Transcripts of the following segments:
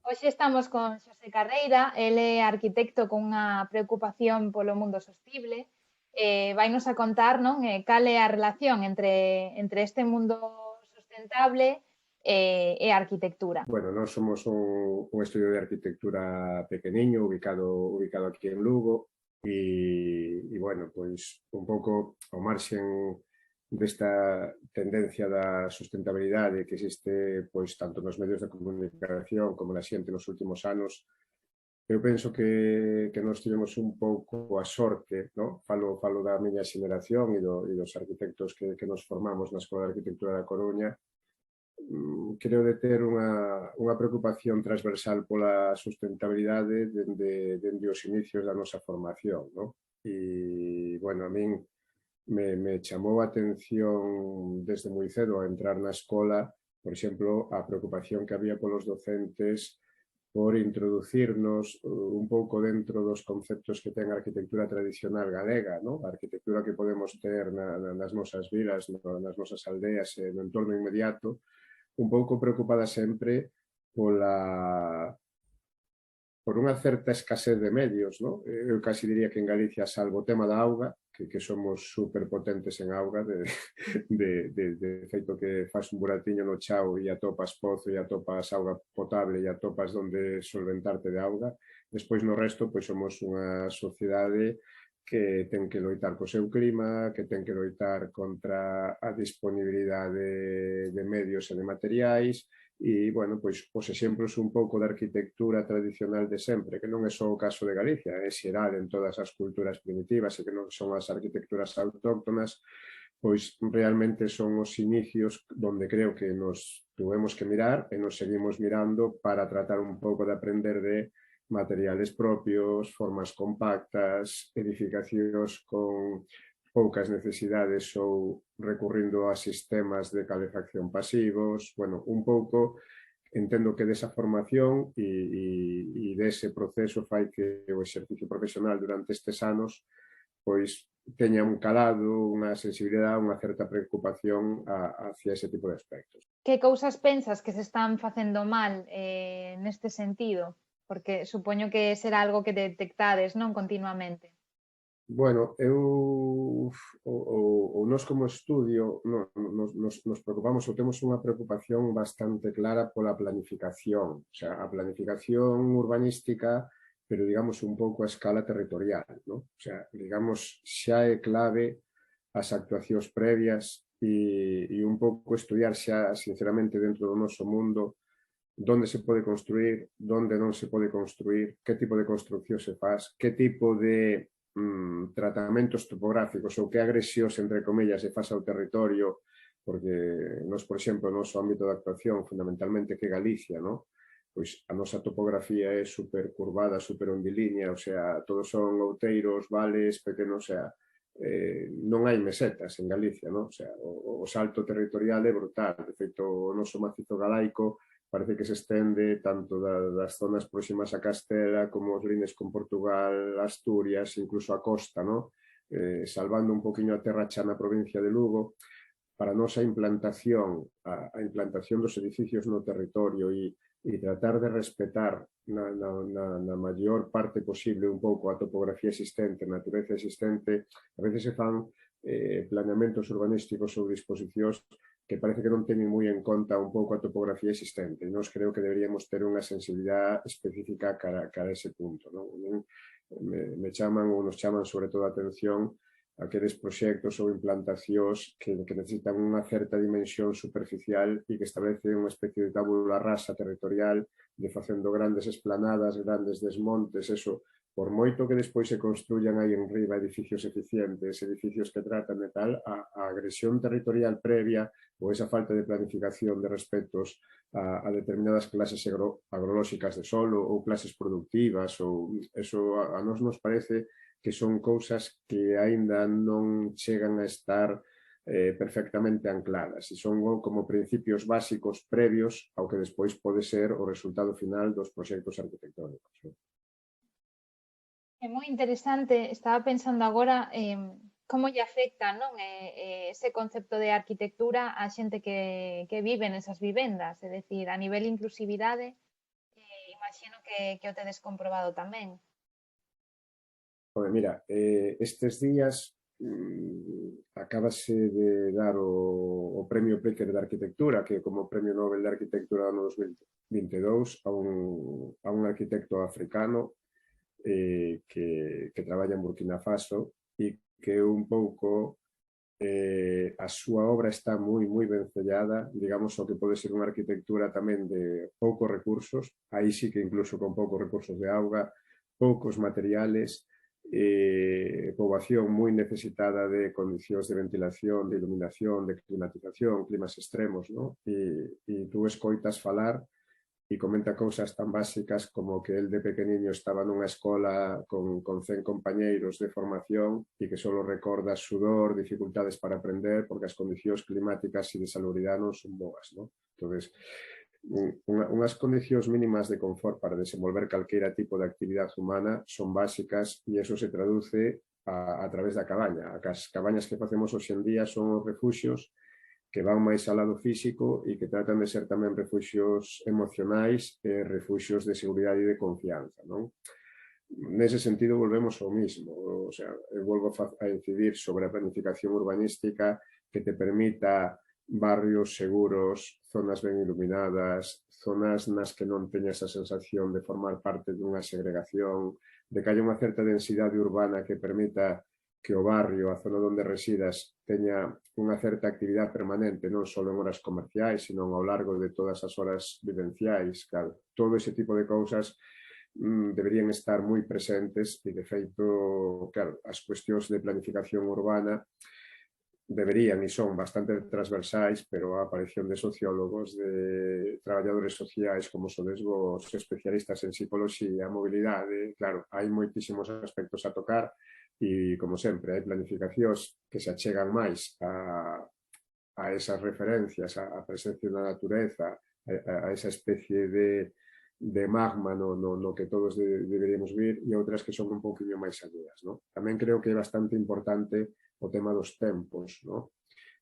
Hoxe estamos con Xosé Carreira, el é arquitecto con unha preocupación polo mundo sostible. Vainos a contar, non, cal é a relación entre este mundo sustentable e a arquitectura. Bueno, nós somos un estudio de arquitectura pequeniño, ubicado aquí en Lugo, bueno, pois un pouco ao marxen desta tendencia da sustentabilidade que existe pois tanto nos medios de comunicación como na xente nos últimos anos. Eu penso que nós tivemos un pouco a sorte, no? Falo da miña xeneración e dos arquitectos que nos formamos na Escola de Arquitectura da Coruña. Creo de ter unha preocupación transversal pola sustentabilidade dende os inicios da nosa formación, no? Bueno, a min me chamou a atención desde moi cedo a entrar na escola, por exemplo, a preocupación que había polos docentes por introducirnos un pouco dentro dos conceptos que ten a arquitectura tradicional galega, no? A arquitectura que podemos ter nas nosas vilas, nas nosas aldeas, no entorno inmediato, un pouco preocupada sempre por unha certa escasez de medios, no? Eu casi diría que en Galicia, salvo o tema da auga, que somos superpotentes en auga, de feito que faz un buratiño no chao e atopas pozo e atopas auga potable e atopas donde solventarte de auga. Despois no resto, pois somos unha sociedade que ten que loitar co seu clima, que ten que loitar contra a disponibilidade de medios e de materiais, bueno, pois os exemplos un pouco da arquitectura tradicional de sempre, que non é só o caso de Galicia, é xeral en todas as culturas primitivas e que non son as arquitecturas autóctonas, pois realmente son os inicios donde creo que nos tuvemos que mirar e nos seguimos mirando para tratar un pouco de aprender de materiales propios, formas compactas, edificacións con poucas necesidades ou recurrindo a sistemas de calefacción pasivos. Bueno, un pouco entendo que desa formación e dese proceso fai que o exercicio profesional durante estes anos pois teña un calado, unha sensibilidade, unha certa preocupación hacia ese tipo de aspectos. Que cousas pensas que se están facendo mal neste sentido? Porque supoño que será algo que detectades, non, continuamente. Bueno, nós como estudio nos preocupamos ou temos unha preocupación bastante clara pola planificación, o sea, a planificación urbanística, pero digamos un pouco a escala territorial, no? O sea, digamos, xa é clave as actuacións previas e un pouco estudiar xa, sinceramente, dentro do noso mundo, donde se pode construir, donde non se pode construir, que tipo de construcción se faz, que tipo de tratamentos topográficos ou que agresións, entre comillas, se faz ao territorio, porque nós, por exemplo, o noso ámbito de actuación, fundamentalmente que Galicia, no? Pois a nosa topografía é super curvada, super ondilínea, o sea, todos son outeiros, vales, pequenos, o sea, non hai mesetas en Galicia, no? O sea, o salto territorial é brutal. De feito, o noso macizo galaico parece que se estende tanto das zonas próximas a Castela como os lines con Portugal, Asturias, incluso a costa, ¿no? Salvando un poquinho a terra xa na provincia de Lugo. Para nós a implantación dos edificios no territorio e tratar de respetar na maior parte posible un pouco a topografía existente, a natureza existente, a veces se fan planeamentos urbanísticos ou disposicións que parece que non teñen moi en conta un pouco a topografía existente. E nós creo que deberíamos ter unha sensibilidade específica cara a ese punto. Me chaman ou nos chaman sobre todo a atención aqueles proxectos ou implantacións que necesitan unha certa dimensión superficial e que establecen unha especie de tábula rasa territorial de facendo grandes esplanadas, grandes desmontes, eso. Por moito que despois se construyan aí en riba edificios eficientes, edificios que tratan de tal, a agresión territorial previa ou esa falta de planificación de respectos a determinadas clases agrolóxicas de solo ou clases productivas, ou eso a nós nos parece que son cousas que aínda non chegan a estar perfectamente ancladas e son como principios básicos previos ao que despois pode ser o resultado final dos proxectos arquitectónicos. É moi interesante, estaba pensando agora como lle afecta, non, ese concepto de arquitectura á xente que vive nesas vivendas, é dicir, a nivel inclusividade, imagino que o tedes comprobado tamén. Joder, mira, estes días acabase de dar o premio Pricker de Arquitectura, que como premio Nobel de Arquitectura do ano 2022 a un arquitecto africano que traballa en Burkina Faso e que un pouco a súa obra está moi vencellada, digamos, o que pode ser unha arquitectura tamén de poucos recursos, aí sí que incluso con poucos recursos de auga, poucos materiales, poboación moi necesitada de condicións de ventilación, de iluminación, de climatización, climas extremos, ¿no? E tú escoitas falar e comenta cousas tan básicas como que el de pequeniño estaba nunha escola con 100 compañeiros de formación e que só recorda sudor, dificultades para aprender porque as condicións climáticas e de salubridade non son boas, ¿no? Entonces, unhas condicións mínimas de confort para desenvolver calquera tipo de actividade humana son básicas e eso se traduce a través da cabaña. As cabañas que facemos hoxe en día son os refuxios que van máis ao lado físico e que tratan de ser tamén refuxios emocionais e refuxios de seguridade e de confianza, non? Nese sentido, volvemos ao mismo. O sea, eu volvo a incidir sobre a planificación urbanística que te permita barrios seguros, zonas ben iluminadas, zonas nas que non teñas a sensación de formar parte dunha segregación, de que haya unha certa densidade urbana que permita que o barrio, a zona onde residas, teña unha certa actividade permanente, non só en horas comerciais, sino ao largo de todas as horas vivenciais. Claro, todo ese tipo de cousas deberían estar moi presentes e, de feito, claro, as cuestións de planificación urbana deberían e son bastante transversais, pero a aparición de sociólogos, de traballadores sociais, como sodes vos, especialistas en psicología, mobilidade, claro, hai moitísimos aspectos a tocar e, como sempre, hai planificacións que se achegan máis a esas referencias, a presencia da natureza, a esa especie de magma no que todos deberíamos vir e outras que son un pouquinho máis alleas, ¿no? Tamén creo que é bastante importante o tema dos tempos, ¿no?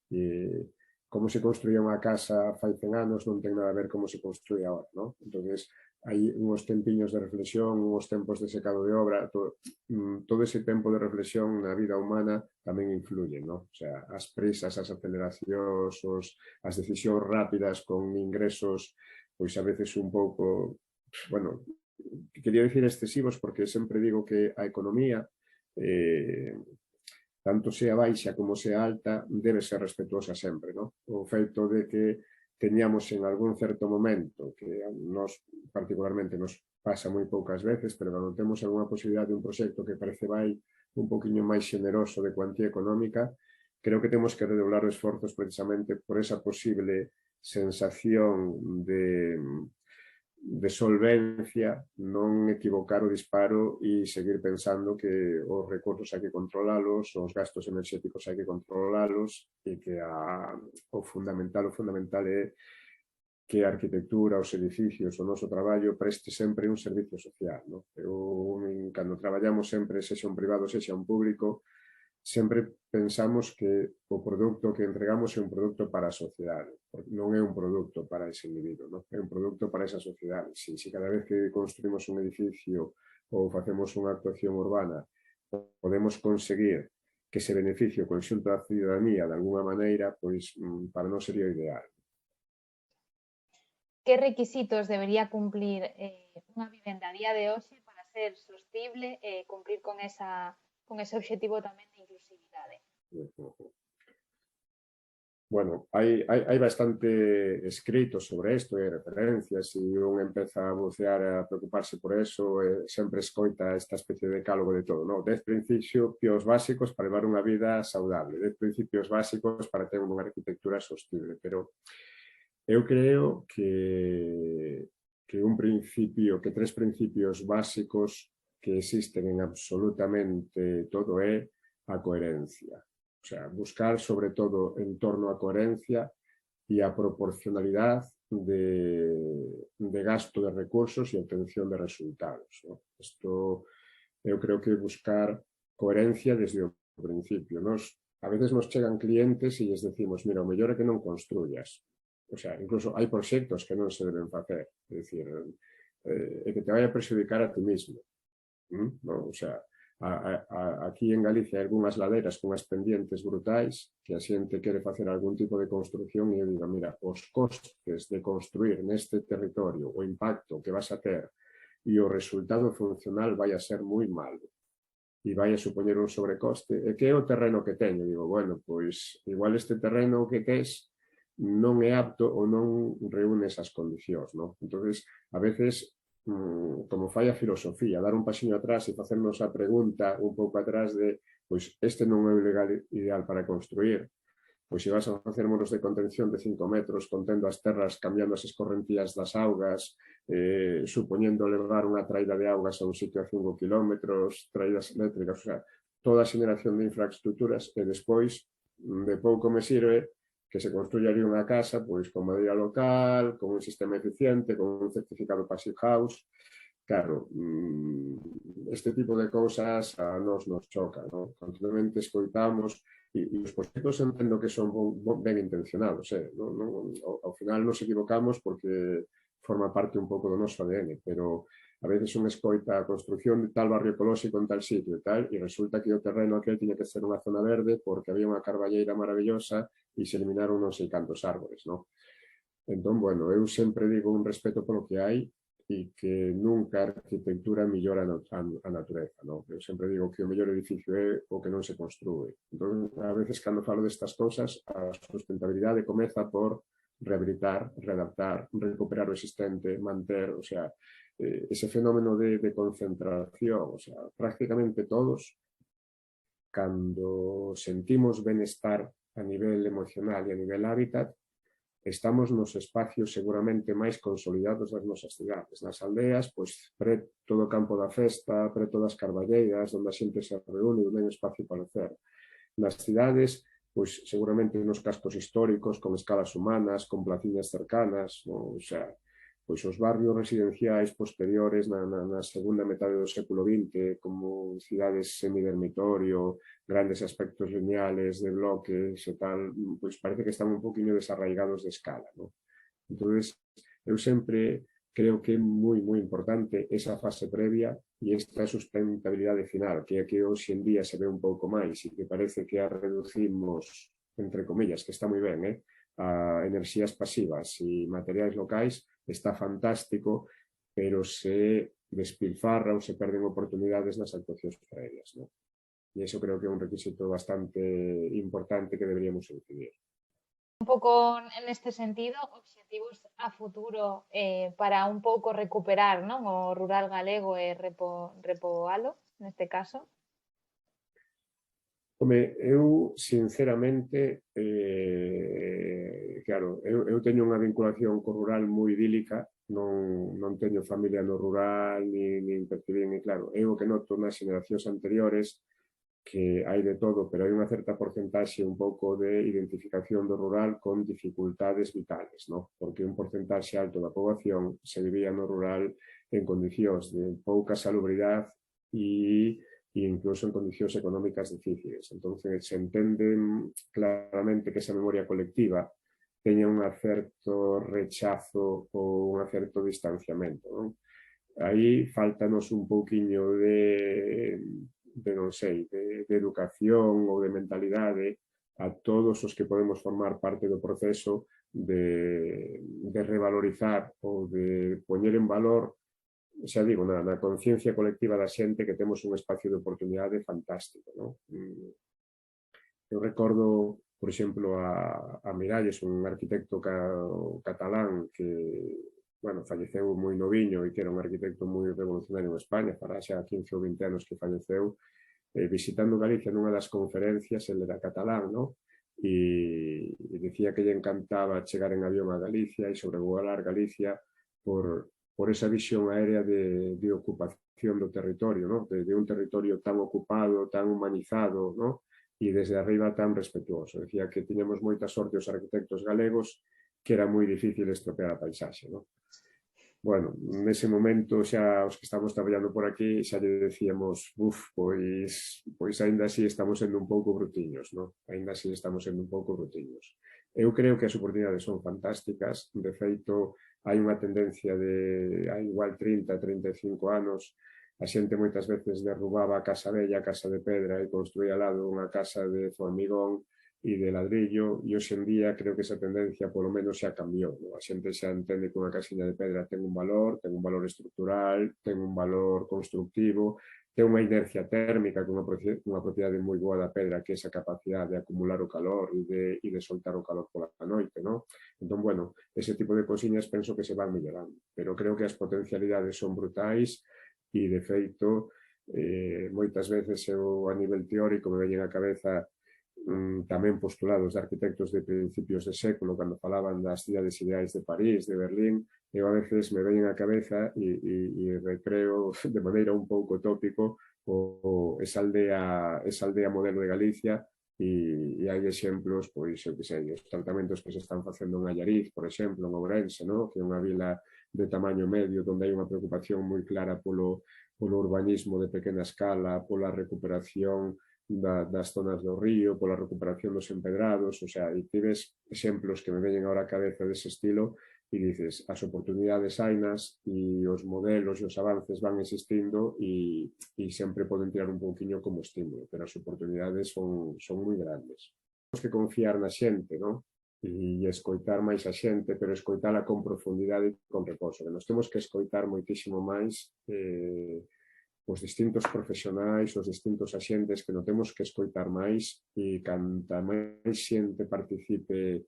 E como se construía unha casa fai 100 anos non ten nada a ver como se construye agora, ¿no? Entonces, hai uns tempiños de reflexión, uns tempos de secado de obra, todo ese tempo de reflexión na vida humana tamén influye, ¿no? O sea, as prisas, as aceleracións, as decisións rápidas con ingresos, pois a veces un pouco, bueno, quería dicir excesivos porque sempre digo que a economía tanto sea baixa como sea alta, debe ser respetuosa sempre, ¿no? O feito de que teñamos en algún certo momento, que a nos particularmente nos pasa moi poucas veces, pero cando temos algunha posibilidade de un proxecto que parece vai un poquinho máis xeneroso de cuantía económica, creo que temos que redoblar os esforzos precisamente por esa posible sensación de solvencia, non equivocar o disparo e seguir pensando que os recursos hai que controlalos, os gastos enerxéticos hai que controlalos e que o fundamental é que a arquitectura, os edificios, o noso traballo preste sempre un servicio social, ¿no? Cando traballamos sempre, sexa un privado, sexa un público, sempre pensamos que o produto que entregamos é un produto para a sociedade, non é un produto para ese individuo, non? É un produto para esa sociedade. Se cada vez que construimos un edificio ou facemos unha actuación urbana podemos conseguir que se beneficie o conxunto da ciudadanía de alguna maneira, pois para non sería o ideal. Que requisitos debería cumplir unha vivenda a día de hoxe para ser sostible e cumprir con ese obxectivo tamén de inclusividade? Bueno, hai bastante escrito sobre isto, referencias, e un empeza a bucear a preocuparse por eso, sempre escoita esta especie de decálogo de todo, ¿no? 10 principios básicos para levar unha vida saudable, 10 principios básicos para ter unha arquitectura sostible, pero eu creo que tres principios básicos que existen en absolutamente todo é a coherencia. O sea, buscar sobre todo en torno á coherencia e a proporcionalidade de gasto de recursos e obtención de resultados, ¿no? Isto eu creo que buscar coherencia desde o principio. A veces nos chegan clientes e lles decimos, mira, o mellor é que non construyas. O sea, incluso hai proxectos que non se deben facer. É dicir, e que te vai a perxudicar a ti mismo. ¿No? O sea, aquí en Galicia hai algunhas ladeiras con as pendientes brutais que a xente quere facer algún tipo de construcción e eu digo, mira, os costes de construir neste territorio, o impacto que vas a ter e o resultado funcional vai a ser moi malo e vai a supoñer un sobrecoste. E que é o terreno que teño? Digo, bueno, pois igual este terreno que tes non é apto ou non reúne esas condicións, ¿no? Entonces, a veces como fai a filosofía, dar un pasiño atrás e facernos a pregunta un pouco atrás de pois este non é o legal ideal para construir, pois se vas a facer muros de contención de 5 metros contendo as terras, cambiando as escorrentías das augas, supoñendo levar unha traída de augas a un sitio a 5 kilómetros, traídas eléctricas, o sea, toda a xeneración de infraestructuras e despois de pouco me sirve que se construya ali unha casa pois con madeira local, con un sistema eficiente, con un certificado Passive House. Claro, este tipo de cousas a nos choca, ¿no? Continuamente escoitamos e os proxectos entendo que son ben intencionados, ao final nos equivocamos porque forma parte un pouco do noso ADN, pero a veces un escoita a construcción de tal barrio ecolóxico en tal sitio e tal, e resulta que o terreno aquel tiña que ser unha zona verde porque había unha carballeira maravillosa e se eliminaron non sei cantos árbores, non? Entón, bueno, eu sempre digo un respeto polo que hai e que nunca a arquitectura millora a natureza, non? Eu sempre digo que o mellor edificio é o que non se construe. Entón, a veces, cando falo destas cousas, a sustentabilidade comeza por rehabilitar, readaptar, recuperar o existente, manter, o sea, ese fenómeno de concentración, o sea, prácticamente todos, cando sentimos benestar a nivel emocional e a nivel hábitat, estamos nos espacios seguramente máis consolidados das nosas cidades. Nas aldeas, pois, preto do campo da festa, preto das carballeiras, onde a xente se reúne e ten espacio para hacer. Nas cidades, pois, seguramente nos cascos históricos, con escalas humanas, con placiñas cercanas, o sea, pois os barrios residenciais posteriores na segunda metade do século XX, como cidades semidormitorio, grandes aspectos lineales de bloques e tal, pois parece que están un poquinho desarraigados de escala, ¿no? Entonces, eu sempre creo que é moi importante esa fase previa e esta sustentabilidade final, que é que hoxe en día se ve un pouco máis e que parece que a reducimos, entre comillas, que está moi ben, a enerxías pasivas e materiais locais, está fantástico, pero se despilfarra ou se perden oportunidades nas actuacións previas, ¿no? E iso creo que é un requisito bastante importante que deberíamos incidir. Un pouco neste sentido, obxectivos a futuro para un pouco recuperar, non, o rural galego e repoalo, neste caso? Home, eu, sinceramente, claro, eu teño unha vinculación co rural moi idílica, non teño familia no rural, nin percibín, e claro, eu o que noto nas xeneracións anteriores que hai de todo, pero hai unha certa porcentaxe un pouco de identificación do rural con dificultades vitales, ¿no? Porque un porcentaxe alto da poboación se vivía no rural en condicións de pouca salubridade e incluso en condicións económicas difíciles. Entonces, se entende claramente que esa memoria colectiva teña un certo rechazo ou un certo distanciamento, non? Aí faltanos un pouquiño de non sei, de educación ou de mentalidade a todos os que podemos formar parte do proceso de revalorizar ou de poñer en valor, xa digo, na conciencia colectiva da xente que temos un espacio de oportunidade fantástico, non? Eu recordo, por exemplo, a Miralles, un arquitecto catalán que, bueno, falleceu moi noviño e que era un arquitecto moi revolucionario en España, fará xa 15 ou 20 anos que falleceu, visitando Galicia nunha das conferencias, ele era catalán, non? E dicía que lle encantaba chegar en avión a Galicia e sobrevolar Galicia por esa visión aérea de ocupación do territorio, ¿no? De un territorio tan ocupado, tan humanizado, ¿no? E desde arriba tan respetuoso. Decía que tiñamos moita sorte os arquitectos galegos que era moi difícil estropear a paisaxe, ¿no? Bueno, nese momento xa os que estamos traballando por aquí xa lle decíamos, pois aínda así estamos sendo un pouco brutiños, ¿no? Aínda así estamos sendo un pouco brutiños. Eu creo que as oportunidades son fantásticas. De feito, hai unha tendencia de, hai igual 30, 35 anos, a xente moitas veces derrubaba a casa bella, a casa de pedra, e construía ao lado unha casa de formigón e de ladrillo, e hoxe en día creo que esa tendencia polo menos xa cambiou, non? A xente xa entende que unha casiña de pedra ten un valor estructural, ten un valor constructivo, ten unha inercia térmica con unha propiedade moi boa da pedra, que é esa capacidade de acumular o calor e de soltar o calor pola noite, non? Entón, bueno, ese tipo de cosiñas penso que se van mellorando, pero creo que as potencialidades son brutais e, de feito, moitas veces eu a nivel teórico me veñen a cabeza tamén postulados de arquitectos de principios de século, cando falaban das cidades ideais de París, de Berlín, eu a veces me veñen a cabeza e recreo de maneira un pouco tópico esa aldea modelo de Galicia e hai exemplos, pois, eu que sei, os tratamentos que se están facendo en Allariz, por exemplo, en Ourense, no? Que é unha vila de tamaño medio, onde hai unha preocupación moi clara polo urbanismo de pequena escala, pola recuperación das zonas do río, pola recuperación dos empedrados, o sea, e tives exemplos que me veñen ahora a cabeza dese estilo e dices, as oportunidades hainas e os modelos e os avances van existindo e sempre poden tirar un pouquiño como estímulo, pero as oportunidades son moi grandes. Temos que confiar na xente, non? E escoitar máis a xente, pero escoitala con profundidade e con reposo, que nos temos que escoitar moitísimo máis os distintos profesionais, os distintos axentes que non temos que escoitar máis e canta máis xente participe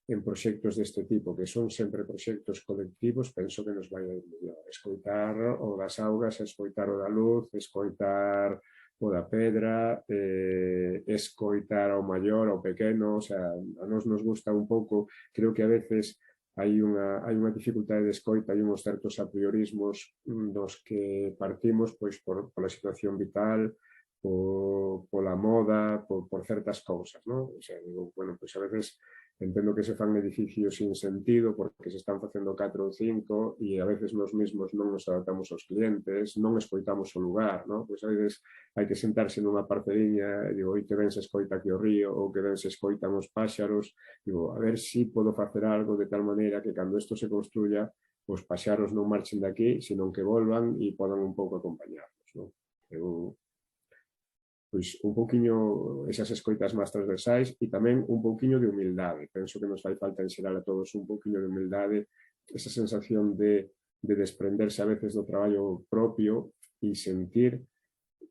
en proxectos deste tipo, que son sempre proxectos colectivos, penso que nos vai a ir mellor. Escoitar o das augas, escoitar o da luz, escoitar o da pedra, escoitar ao maior, ao pequeno, o sea, a nos gusta un pouco, creo que a veces hai unha dificultade de escoita, hai uns certos apriorismos dos que partimos pois pola situación vital, pola moda, por certas cousas, non? O sea, digo, bueno, pois a veces entendo que se fan edificios sin sentido porque se están facendo 4 ou 5 e a veces nos mesmos non nos adaptamos aos clientes, non escoitamos o lugar, non? Pois a veces hai que sentarse nunha parceliña e digo, oi que ben se escoita aquí o río ou que ben se escoitan os páxaros, digo, a ver si podo facer algo de tal maneira que cando isto se construya os paxaros non marchen daqui, senón que volvan e podan un pouco acompañarnos, non? Eu pois un pouquiño esas escoitas máis transversais e tamén un pouquiño de humildade. Penso que nos fai falta ensinar a todos un pouquiño de humildade, esa sensación de desprenderse a veces do traballo propio e sentir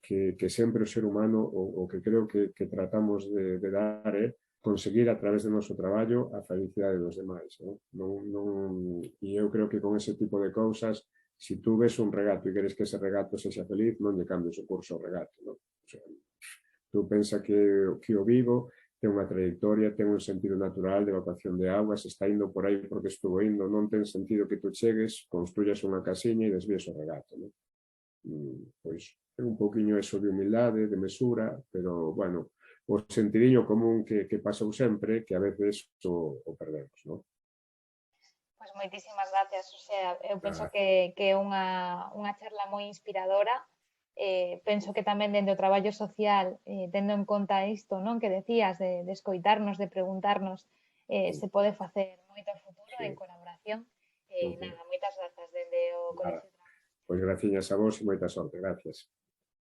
que sempre o ser humano, o que creo que tratamos de dar é conseguir a través do noso traballo a felicidade dos demais. E eu creo que con ese tipo de cousas, se tú ves un regato e queres que ese regato sexa feliz, non lle cambies o curso ao regato. Non? O sea, tú pensa que o Vigo ten unha trayectoria, ten un sentido natural de evacuación de augas, está indo por aí porque estuvo indo, non ten sentido que tú chegues, construyas unha casiña e desvíes o regato. Non? Pois é un pouquiño eso de humildade, de mesura, pero, bueno, o sentidiño común que pasou sempre, que a veces o perdemos, non? Pois moitísimas gracias, o sea, eu penso que é unha charla moi inspiradora. Penso que tamén dende o traballo social, tendo en conta isto, non, que decías, de escoitarnos, de preguntarnos, se pode facer moito futuro en colaboración. Nada, moitas grazas dende o Colexio. Pois graciñas a vos e moita sorte, gracias.